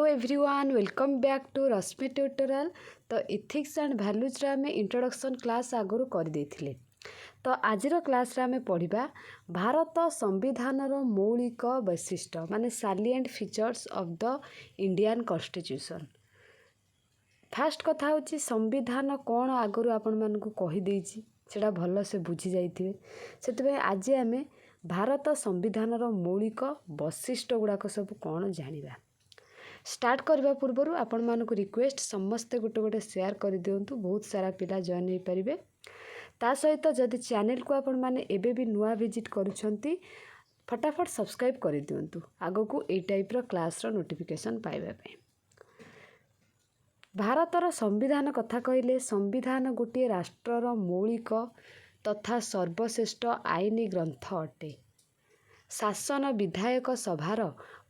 Everyone welcome back to Rashmi tutorial. तो ethics and values रे आमे इंट्रोडक्शन क्लास आगु कर देथिले। तो आजिर क्लास रे आमे पढ़िबा भारत संविधान रो मौलिक वैशिष्ट्य माने salient features of the Indian constitution. First कथा होची संविधान कोन आगु आपण मानकु कहि देइची सेटा भलो से बुझी जाइथिबे। सेतबे आज आमे भारत संविधान रो मौलिक वैशिष्ट्य गुड़ाक सब कोन जानिबा। स्टार्ट करबा पूर्व आपण मानक रिक्वेस्ट समस्ते गोटे गोटे शेयर कर दिंतु, बहुत सारा पिला जॉइन हो पारे। ता सहित जदि चैनल को आपण माने एबे भी नुआ विजिट करूछंती फटाफट सब्सक्राइब कर दिंतु आगो को ए टाइप रो क्लास रो नोटिफिकेशन पाइबा पे। भारतर संविधान कथा कहले संविधान गोटे राष्ट्रर मौलिक तथा सर्वश्रेष्ठ आईनी ग्रंथ अटे। शासन विधायक सभार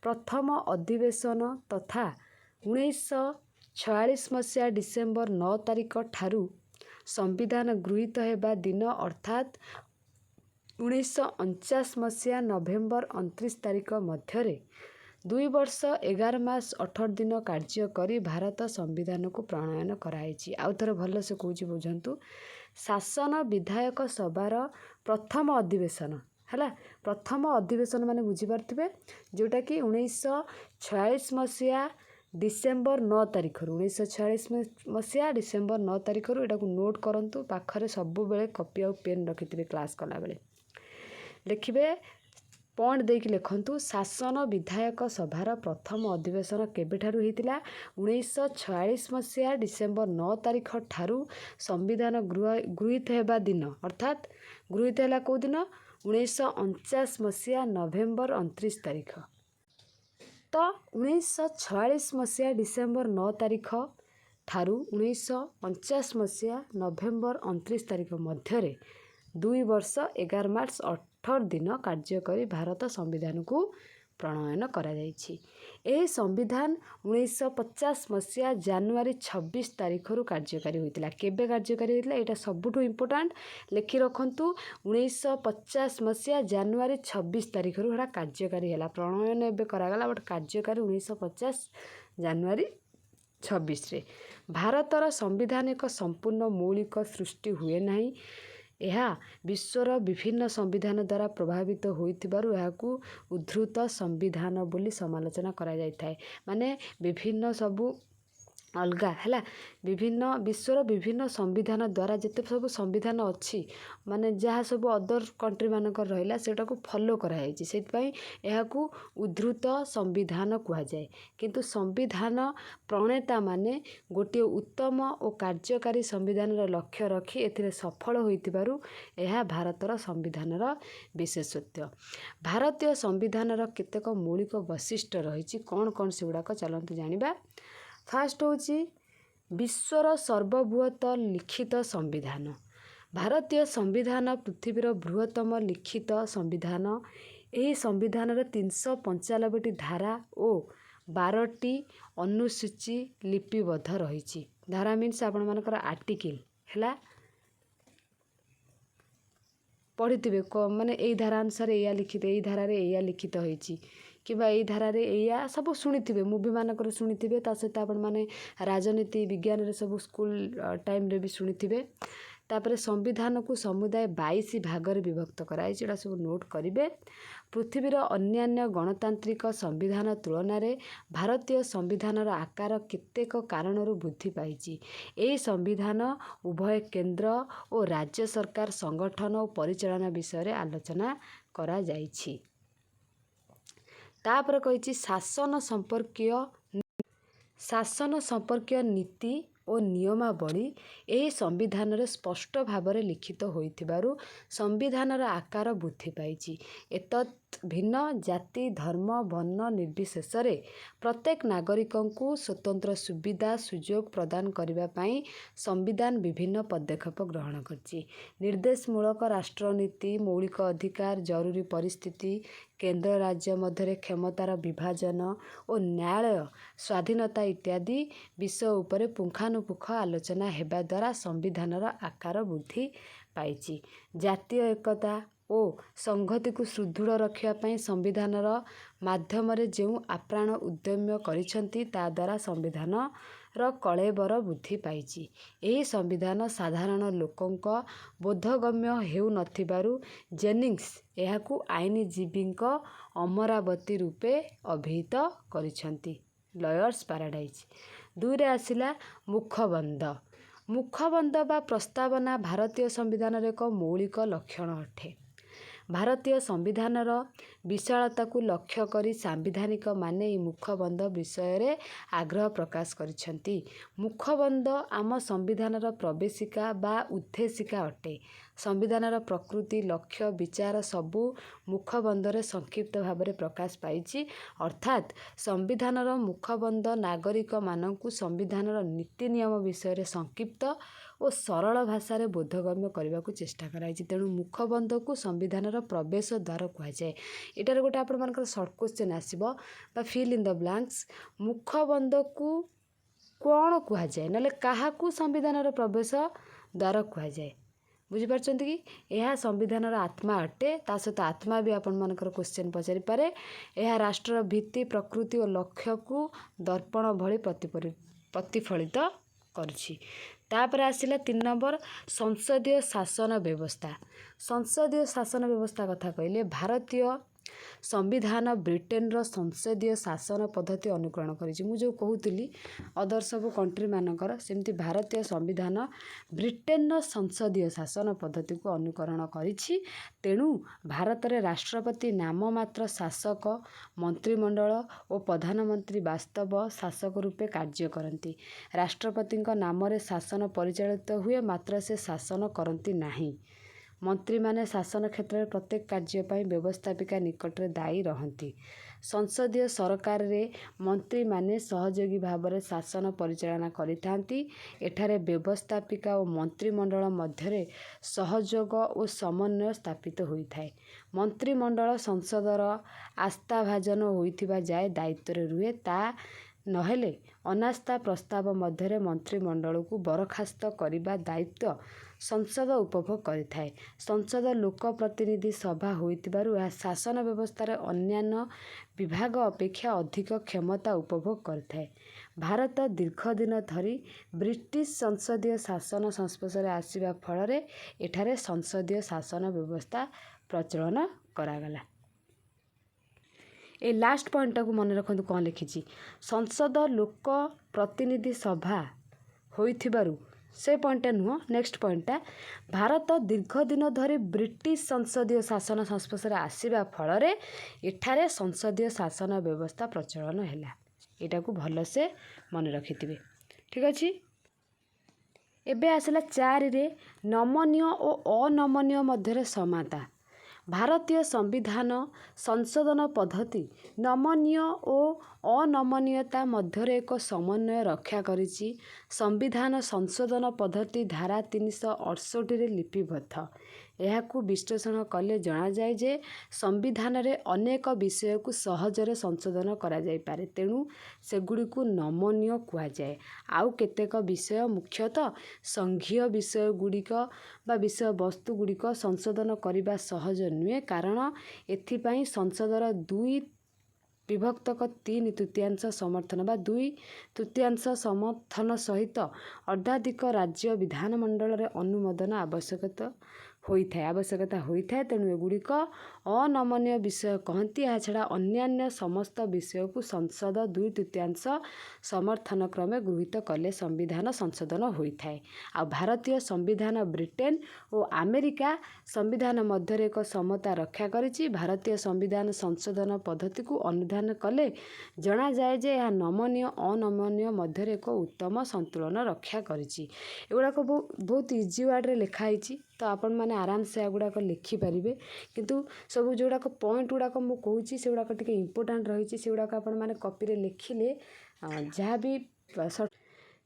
प्रथम अधिवेशन तथा 1946 मसीहा डिसेम्बर 9 तारिख ठारू संविधान गृहीत हेबा दिन अर्थात 1949 मसीहा नवेम्बर 29 तारिख मध्य 2 वर्ष 11 मास 18 दिन कार्य करी भारत संविधान को प्रणयन कराई। आउ थोड़े भल से कौच बुझंतु। शासन विधायक सभार प्रथम अधिवेशन है प्रथम अधिवेशन माने बुझीपारे जोटा कि 1946 मसीहा डिसेम्बर 9 तारिख 1946 मसीहा डिसेम्बर 9 तारिख एटा को नोट करंतु। पाखरे सब बेले कॉपी आ पेन रखिथिबे क्लास कला बेले लिखिबे पॉइंट देकी लिखंतु। शासन विधायक सभार प्रथम अधिवेशन केबेठारु हेतिला 1946 मसीहा डिसेम्बर 9 तारिख ठारू संविधान गृहीत हेबा दिन अर्थात गृहीत हैला को दिन 1949 मसीहा नवेम्बर 29 तारिख। तो 1946 मसीहा डिसेम्बर 9 तारिख ठारू 1949 मसीहा नवेम्बर 29 तारिख मध्य 2 वर्ष 11 मार्च 18 दिन कार्य करी भारत संविधान को प्रणयन करा जाइछि। एही संविधान 1950 मसीहा जनवरी 26 तारिख कार्यकारी होइतिला। केबे कार्यकारी होइतिला एटा सबुठु इम्पोर्टेंट लिखि रखंतु। 1950 मसीहा जनवरी 26 तारिख एटा कार्यकारी हैला। प्रणयन एबे करागला बट कार्यकारी 1950 जनवरी 26 रे। भारतर संविधान एक संपूर्ण मौलिक सृष्टि हुए नहीं। यह विश्वर विभिन्न संविधान द्वारा प्रभावित होइतिबारु एहाकु उद्धृत संविधान बोली समालोचना करा जाय थाए। माने विभिन्न सबु अलगा है विभिन्न विश्वर विभिन्न संविधान द्वारा जिते सब संविधान अच्छी माने जहाँ सब अदर कंट्री मानक रहिला सेटा को फॉलो करा जायछि। सेतपई एहाकु उद्धृत संविधान कुहा जाय। किंतु संविधान प्रणेता माने गोटे उत्तम और कार्यकारी संविधान लक्ष्य रखी एथिरे सफल होइतिबारु एहा भारतर संविधानर विशेषत्व। भारतीय संविधानर केतेक मौलिक वैशिष्ट्य रहिछि कौन कौन सेगुड़ाक चलन्तु जानिबा। फास्ट होची विश्वर सर्वबृहत लिखित संविधान। भारतीय संविधान पृथ्वीर बृहत्तम लिखित संविधान। यही संविधान 395 धारा और 12टी अनुसूची लिपिबद्ध रही। धारा मीन्स आपण मानकर आर्टिकल है पढ़ी माने यही धारा अनुसार या लिखित यही धारा या लिखित होइछि किबा यही धारा या सब शुणी मुवी मानक शुणी सहित आपण माने राजनीति विज्ञान रे सब स्कूल टाइम रे भी शुणी। तापर संविधान को समुदाय 22 भाग रे विभक्त कराई जेटा सब नोट करिवे। पृथ्वीर अन्यान्य गणतांत्रिक संविधान तुलन में भारतीय संविधान आकार केतेक कारणरू वृद्धि पाइछि। एही संविधान उभय केंद्र और राज्य सरकार संगठन और परिचालन विषय रे आलोचना करा जाइछि। तापर कहिछि शासन संपर्कीय नीति और नियमावली यही संविधान रे स्पष्ट भाव में लिखित होइथिबारु संविधानर आकार वृद्धि पाइछि। एतत् भिन्न जाति धर्म वर्ण निर्विशेष प्रत्येक नागरिक को स्वतंत्र सुविधा सुजोग प्रदान करने पाई संविधान विभिन्न पदक्षेप ग्रहण करछि। निर्देशमूलक राष्ट्रनीति मौलिक अधिकार जरूरी परिस्थिति केंद्र राज्य मध्य क्षमतार विभाजन और न्यायालय स्वाधीनता इत्यादि विषय उपरे पुंखानुपुख आलोचना हेबा द्वारा संविधानर आकार वृद्धि पाइछि। जातीय एकता ଓ ସଂହତିକୁ ସୁଦୃଢ଼ ରଖିବା ପାଇଁ ସମ୍ବିଧାନର ମାଧ୍ୟମରେ ଯେଉଁ ଆପ୍ରାଣ ଉଦ୍ୟମ କରିଛନ୍ତି ତାଦ୍ୱାରା ସମ୍ବିଧାନର କଳେବର ବୃଦ୍ଧି ପାଇଛି। ଏହି ସମ୍ବିଧାନ ସାଧାରଣ ଲୋକଙ୍କ ବୋଧଗମ୍ୟ ହେଉନଥିବାରୁ ଜେନିଙ୍ଗସ୍ ଏହାକୁ ଆଇନଜୀବୀଙ୍କ ଅମରାବତୀ ରୂପେ ଅଭିହିତ କରିଛନ୍ତି। Lawyers paradise. 2ରେ ଆସିଲା ମୁଖବନ୍ଧ। ମୁଖବନ୍ଧ ବା ପ୍ରସ୍ତାବନା ଭାରତୀୟ ସମ୍ବିଧାନର ଏକ ମୌଳିକ ଲକ୍ଷଣ ଅଟେ। ଭାରତୀୟ ସମ୍ବିଧାନର ବିଶାଳତାକୁ ଲକ୍ଷ୍ୟ କରି ସାମ୍ବିଧାନିକମାନେ ଏହି ମୁଖବନ୍ଧ ବିଷୟରେ ଆଗ୍ରହ ପ୍ରକାଶ କରିଛନ୍ତି। ମୁଖବନ୍ଧ ଆମ ସମ୍ବିଧାନର ପ୍ରବେଶିକା ବା ଉଦ୍ଦେଶିକା ଅଟେ। ସମ୍ବିଧାନର ପ୍ରକୃତି, ଲକ୍ଷ୍ୟ, ବିଚାର ସବୁ ମୁଖବନ୍ଧରେ ସଂକ୍ଷିପ୍ତ ଭାବରେ ପ୍ରକାଶ ପାଇଛି। ଅର୍ଥାତ୍ ସମ୍ବିଧାନର ମୁଖବନ୍ଧ ନାଗରିକମାନଙ୍କୁ ସମ୍ବିଧାନର ନୀତି ନିୟମ ବିଷୟରେ ସଂକ୍ଷିପ୍ତ ଓ ସରଳ ଭାଷାରେ ବୋଧଗମ୍ୟ କରିବାକୁ ଚେଷ୍ଟା କରାଯାଇଛି। ତେଣୁ ମୁଖବନ୍ଧକୁ ସମ୍ବିଧାନର ପ୍ରବେଶ ଦ୍ୱାର କୁହାଯାଏ। ଏଠାରେ ଗୋଟେ ଆପଣମାନଙ୍କର ସର୍ଟ କ୍ୱେଶ୍ଚନ୍ ଆସିବ ବା ଫିଲ୍ ଇନ୍ ଦ ବ୍ଲାଙ୍କ୍ସ। ମୁଖବନ୍ଧକୁ କ'ଣ କୁହାଯାଏ, ନହେଲେ କାହାକୁ ସମ୍ବିଧାନର ପ୍ରବେଶ ଦ୍ୱାର କୁହାଯାଏ? ବୁଝିପାରୁଛନ୍ତି କି? ଏହା ସମ୍ବିଧାନର ଆତ୍ମା ଅଟେ। ତା ସହିତ ଆତ୍ମା ବି ଆପଣମାନଙ୍କର କ୍ୱେଶ୍ଚନ୍ ପଚାରିପାରେ। ଏହା ରାଷ୍ଟ୍ରର ଭିତ୍ତି, ପ୍ରକୃତି ଓ ଲକ୍ଷ୍ୟକୁ ଦର୍ପଣ ଭଳି ପ୍ରତିଫଳିତ କରୁଛି। ତାପରେ ଆସିଲା 3 ନମ୍ବର ସଂସଦୀୟ ଶାସନ ବ୍ୟବସ୍ଥା। ସଂସଦୀୟ ଶାସନ ବ୍ୟବସ୍ଥା କଥା କହିଲେ ଭାରତୀୟ ସମ୍ବିଧାନ ବ୍ରିଟେନର ସଂସଦୀୟ ଶାସନ ପଦ୍ଧତି ଅନୁକରଣ କରିଛି। ମୁଁ ଯେଉଁ କହୁଥିଲି ଅଦର ସବୁ କଣ୍ଟ୍ରିମାନଙ୍କର, ସେମିତି ଭାରତୀୟ ସମ୍ବିଧାନ ବ୍ରିଟେନର ସଂସଦୀୟ ଶାସନ ପଦ୍ଧତିକୁ ଅନୁକରଣ କରିଛି। ତେଣୁ ଭାରତରେ ରାଷ୍ଟ୍ରପତି ନାମମାତ୍ର ଶାସକ, ମନ୍ତ୍ରିମଣ୍ଡଳ ଓ ପ୍ରଧାନମନ୍ତ୍ରୀ ବାସ୍ତବ ଶାସକ ରୂପେ କାର୍ଯ୍ୟ କରନ୍ତି। ରାଷ୍ଟ୍ରପତିଙ୍କ ନାମରେ ଶାସନ ପରିଚାଳିତ ହୁଏ, ମାତ୍ର ସେ ଶାସନ କରନ୍ତି ନାହିଁ। ମନ୍ତ୍ରୀମାନେ ଶାସନ କ୍ଷେତ୍ରରେ ପ୍ରତ୍ୟେକ କାର୍ଯ୍ୟ ପାଇଁ ବ୍ୟବସ୍ଥାପିକା ନିକଟରେ ଦାୟୀ ରହନ୍ତି। ସଂସଦୀୟ ସରକାରରେ ମନ୍ତ୍ରୀମାନେ ସହଯୋଗୀ ଭାବରେ ଶାସନ ପରିଚାଳନା କରିଥାନ୍ତି। ଏଠାରେ ବ୍ୟବସ୍ଥାପିକା ଓ ମନ୍ତ୍ରିମଣ୍ଡଳ ମଧ୍ୟରେ ସହଯୋଗ ଓ ସମନ୍ୱୟ ସ୍ଥାପିତ ହୋଇଥାଏ। ମନ୍ତ୍ରିମଣ୍ଡଳ ସଂସଦର ଆସ୍ଥାଭାଜନ ହୋଇଥିବା ଯାଏ ଦାୟିତ୍ୱରେ ରୁହେ। ତା ନହେଲେ ଅନାସ୍ଥା ପ୍ରସ୍ତାବ ମଧ୍ୟରେ ମନ୍ତ୍ରିମଣ୍ଡଳକୁ ବରଖାସ୍ତ କରିବା ଦାୟିତ୍ୱ ସଂସଦ ଉପଭୋଗ କରିଥାଏ। ସଂସଦ ଲୋକ ପ୍ରତିନିଧି ସଭା ହୋଇଥିବାରୁ ଏହା ଶାସନ ବ୍ୟବସ୍ଥାରେ ଅନ୍ୟାନ୍ୟ ବିଭାଗ ଅପେକ୍ଷା ଅଧିକ କ୍ଷମତା ଉପଭୋଗ କରିଥାଏ। ଭାରତ ଦୀର୍ଘଦିନ ଧରି ବ୍ରିଟିଶ ସଂସଦୀୟ ଶାସନ ସଂସ୍ପର୍ଶରେ ଆସିବା ଫଳରେ ଏଠାରେ ସଂସଦୀୟ ଶାସନ ବ୍ୟବସ୍ଥା ପ୍ରଚଳନ କରାଗଲା। ଏ ଲାଷ୍ଟ ପଏଣ୍ଟଟାକୁ ମନେ ରଖନ୍ତୁ କ'ଣ ଲେଖିଛି। ସଂସଦ ଲୋକ ପ୍ରତିନିଧି ସଭା ହୋଇଥିବାରୁ, ସେ ପଏଣ୍ଟଟା ନୁହଁ, ନେକ୍ସଟ ପଏଣ୍ଟଟା, ଭାରତ ଦୀର୍ଘ ଦିନ ଧରି ବ୍ରିଟିଶ ସଂସଦୀୟ ଶାସନ ସଂସ୍ପର୍ଶରେ ଆସିବା ଫଳରେ ଏଠାରେ ସଂସଦୀୟ ଶାସନ ବ୍ୟବସ୍ଥା ପ୍ରଚଳନ ହେଲା। ଏଇଟାକୁ ଭଲସେ ମନେ ରଖିଥିବେ। ଠିକ୍ ଅଛି। ଏବେ ଆସିଲା 4ରେ ନମନୀୟ ଓ ଅନମନୀୟ ମଧ୍ୟରେ ସମାନତା। ଭାରତୀୟ ସମ୍ବିଧାନ ସଂଶୋଧନ ପଦ୍ଧତି ନମନୀୟ ଓ ଅନମନୀୟତା ମଧ୍ୟରେ ଏକ ସମନ୍ୱୟ ରକ୍ଷା କରିଛି। ସମ୍ବିଧାନ ସଂଶୋଧନ ପଦ୍ଧତି ଧାରା 368ରେ ଲିପିବଦ୍ଧ। ଏହାକୁ ବିଶ୍ଳେଷଣ କଲେ ଜଣାଯାଏ ଯେ ସମ୍ବିଧାନରେ ଅନେକ ବିଷୟକୁ ସହଜରେ ସଂଶୋଧନ କରାଯାଇପାରେ, ତେଣୁ ସେଗୁଡ଼ିକୁ ନମନୀୟ କୁହାଯାଏ। ଆଉ କେତେକ ବିଷୟ, ମୁଖ୍ୟତଃ ସଂଘୀୟ ବିଷୟଗୁଡ଼ିକ ବା ବିଷୟବସ୍ତୁଗୁଡ଼ିକ ସଂଶୋଧନ କରିବା ସହଜ ନୁହେଁ, କାରଣ ଏଥିପାଇଁ ସଂସଦର 2/3 ସମର୍ଥନ ବା 2/3 ସମର୍ଥନ ସହିତ ଅର୍ଦ୍ଧାଧିକ ରାଜ୍ୟ ବିଧାନମଣ୍ଡଳରେ ଅନୁମୋଦନ ଆବଶ୍ୟକତା ହୋଇଥାଏ। ତେଣୁ ଏଗୁଡ଼ିକ ଅନମନୀୟ ବିଷୟ କହନ୍ତି। ଏହାଛଡ଼ା ଅନ୍ୟାନ୍ୟ ସମସ୍ତ ବିଷୟକୁ ସଂସଦ 2/3 ସମର୍ଥନ କ୍ରମେ ଗୃହୀତ କଲେ ସମ୍ବିଧାନ ସଂଶୋଧନ ହୋଇଥାଏ। ଆଉ ଭାରତୀୟ ସମ୍ବିଧାନ ବ୍ରିଟେନ ଓ ଆମେରିକା ସମ୍ବିଧାନ ମଧ୍ୟରେ ଏକ ସମତା ରକ୍ଷା କରିଛି। ଭାରତୀୟ ସମ୍ବିଧାନ ସଂଶୋଧନ ପଦ୍ଧତିକୁ ଅନୁଧ୍ୟାନ କଲେ ଜଣାଯାଏ ଯେ ଏହା ନମନୀୟ ଅନମନୀୟ ମଧ୍ୟରେ ଏକ ଉତ୍ତମ ସନ୍ତୁଳନ ରକ୍ଷା କରିଛି। ଏଗୁଡ଼ାକ ବହୁତ ଇଜି ୱାର୍ଡ଼ରେ ଲେଖା ହେଇଛି, ତ ଆପଣମାନେ ଆରାମସେ ଏଗୁଡ଼ାକ ଲେଖିପାରିବେ। କିନ୍ତୁ ସବୁ ଯେଉଁଗୁଡ଼ାକ ପଏଣ୍ଟ ଗୁଡ଼ାକ ମୁଁ କହୁଛି ସେଗୁଡ଼ାକ ଟିକେ ଇମ୍ପୋର୍ଟାଣ୍ଟ ରହିଛି। ସେଗୁଡ଼ାକ ଆପଣମାନେ କପିରେ ଲେଖିଲେ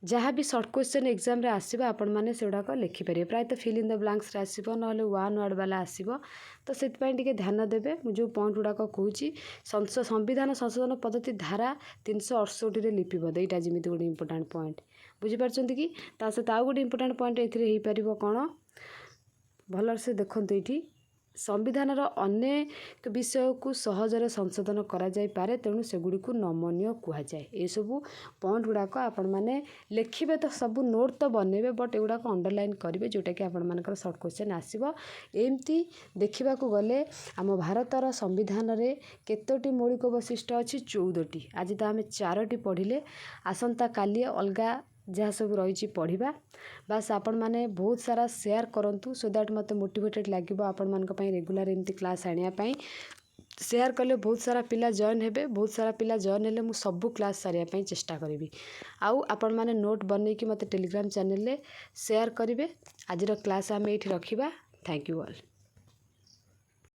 ଯାହା ବି ସର୍ଟ କ୍ୱେଶ୍ଚନ୍ ଏକ୍ଜାମ୍ରେ ଆସିବ ଆପଣମାନେ ସେଗୁଡ଼ାକ ଲେଖିପାରିବେ। ପ୍ରାୟତଃ ଫିଲ୍ ଇନ୍ ଦ ବ୍ଲାଙ୍କ୍ସରେ ଆସିବ, ନହେଲେ 1 ୱାର୍ଡ଼ ବାଲା ଆସିବ। ତ ସେଥିପାଇଁ ଟିକେ ଧ୍ୟାନ ଦେବେ। ମୁଁ ଯେଉଁ ପଏଣ୍ଟ ଗୁଡ଼ାକ କହୁଛି, ସମ୍ବିଧାନ ସଂଶୋଧନ ପଦ୍ଧତି ଧାରା 368ରେ ଲିପିବଦ୍ଧ। ଏଇଟା ଯେମିତି ଗୋଟେ ଇମ୍ପୋର୍ଟାଣ୍ଟ ପଏଣ୍ଟ, ବୁଝିପାରୁଛନ୍ତି କି? ତା ସହିତ ଆଉ ଗୋଟେ ଇମ୍ପୋର୍ଟାଣ୍ଟ ପଏଣ୍ଟ ଏଥିରେ ହେଇପାରିବ କ'ଣ, ଭଲସେ ଦେଖନ୍ତୁ। ଏଇଠି संविधानर अनेक विषय को सहजरे संशोधन करा जाई पारे तेणु सेगुड़ी नमनीय कुहजाए। ये सबू पॉइंट गुड़ाक आपण मैंने लिखिबे तो सब नोट तो बनइबे बट एगुड़ाक अंडरलाइन करेंगे जोटा कि आपण मानकर सर्ट क्वेश्चन आसीबो। एमती देखा गले आम भारतर संविधान रे केतोटी मौलिक वैशिष्ट्य अच्छी 14टी। आज तो आम 4टी पढ़िले आसंता काली अलगा जहाँ सब रही पढ़ा। बास आपण मैंने बहुत सारा शेयर करूँ सो दैट मत मोटिवेटेड लगे आपण मानी रेगुलर एमती क्लास आने शेयर कले बहुत सारा पिला जॉइन हेबे। बहुत सारा पिला जॉइन हेले मु सबू क्लास सारिया चेष्टा करी। आउ आपण मैंने नोट बन के मत टेलीग्राम चैनल शेयर करेंगे। आज क्लास आम ये रखा। Thank you all.